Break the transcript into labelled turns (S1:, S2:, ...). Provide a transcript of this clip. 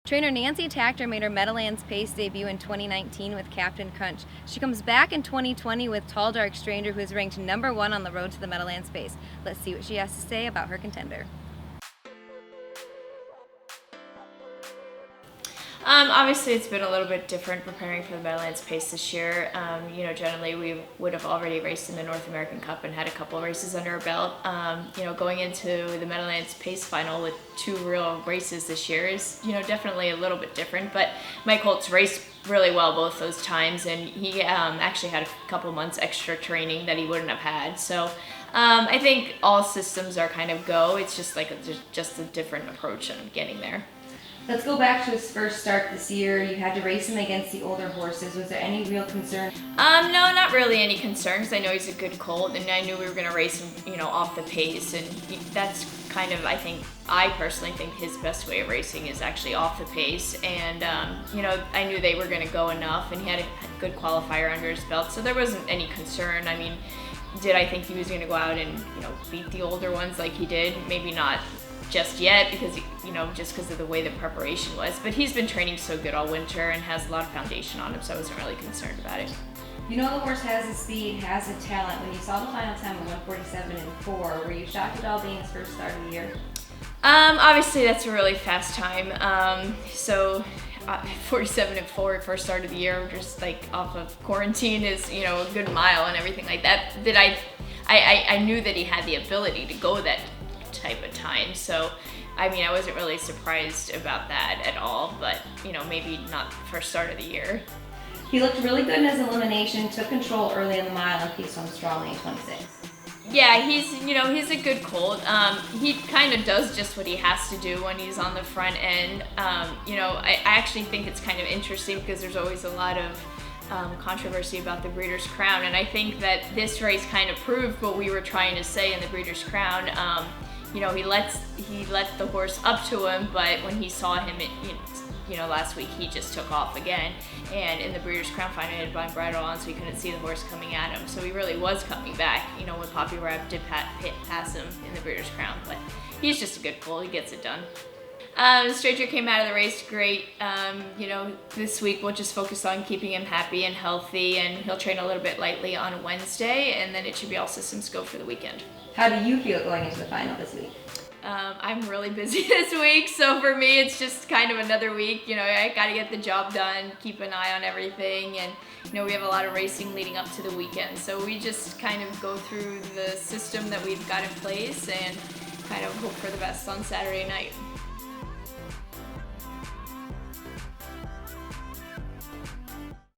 S1: Trainer Nancy Takter made her Meadowlands Pace debut in 2019 with Captain Crunch. She comes back in 2020 with Tall Dark Stranger, who is ranked #1 on the road to the Meadowlands Pace. Let's see what she has to say about her contender.
S2: Obviously it's been a little bit different preparing for the Meadowlands Pace this year. Generally we would have already raced in the North American Cup and had a couple of races under our belt. Going into the Meadowlands Pace final with 2 real races this year is, definitely a little bit different, but Mike Holtz raced really well both those times, and he actually had a couple months extra training that he wouldn't have had. So I think all systems are kind of go. It's just like just a different approach of getting there.
S1: Let's go back to his first start this year. You had to race him against the older horses. Was there any real concern?
S2: No, not really any concerns. I know he's a good colt, and I knew we were going to race him, off the pace, and that's kind of, I personally think his best way of racing is actually off the pace, and, I knew they were going to go enough, and he had a good qualifier under his belt, so there wasn't any concern. Did I think he was going to go out and, beat the older ones like he did? Maybe not just yet, because just because of the way the preparation was, but he's been training so good all winter and has a lot of foundation on him, so I wasn't really concerned about it.
S1: The horse has the speed, has the talent. When you saw the final time of 1:47.4, were you shocked at all being his first start of the year?
S2: Obviously that's a really fast time. 47.4 first start of the year, just like off of quarantine, is a good mile and everything like that. I knew that he had the ability to go that type of time, so I wasn't really surprised about that at all, but maybe not the first start of the year.
S1: He looked really good in his elimination, took control early in the mile, and paced on strongly in 26.
S2: Yeah, he's a good colt. He kind of does just what he has to do when he's on the front end. I actually think it's kind of interesting because there's always a lot of controversy about the Breeders' Crown, and I think that this race kind of proved what we were trying to say in the Breeders' Crown. He let the horse up to him, but when he saw him, last week, he just took off again. And in the Breeders' Crown final, he had blind bridle on, so he couldn't see the horse coming at him. So he really was coming back, when Poppy Rab did pass him in the Breeders' Crown. But he's just a good bull. He gets it done. Stranger came out of the race great. This week we'll just focus on keeping him happy and healthy, and he'll train a little bit lightly on Wednesday, and then it should be all systems go for the weekend.
S1: How do you feel going into the final this week?
S2: I'm really busy this week, so for me it's just kind of another week. I gotta get the job done, keep an eye on everything, and we have a lot of racing leading up to the weekend, so we just kind of go through the system that we've got in place and kind of hope for the best on Saturday night.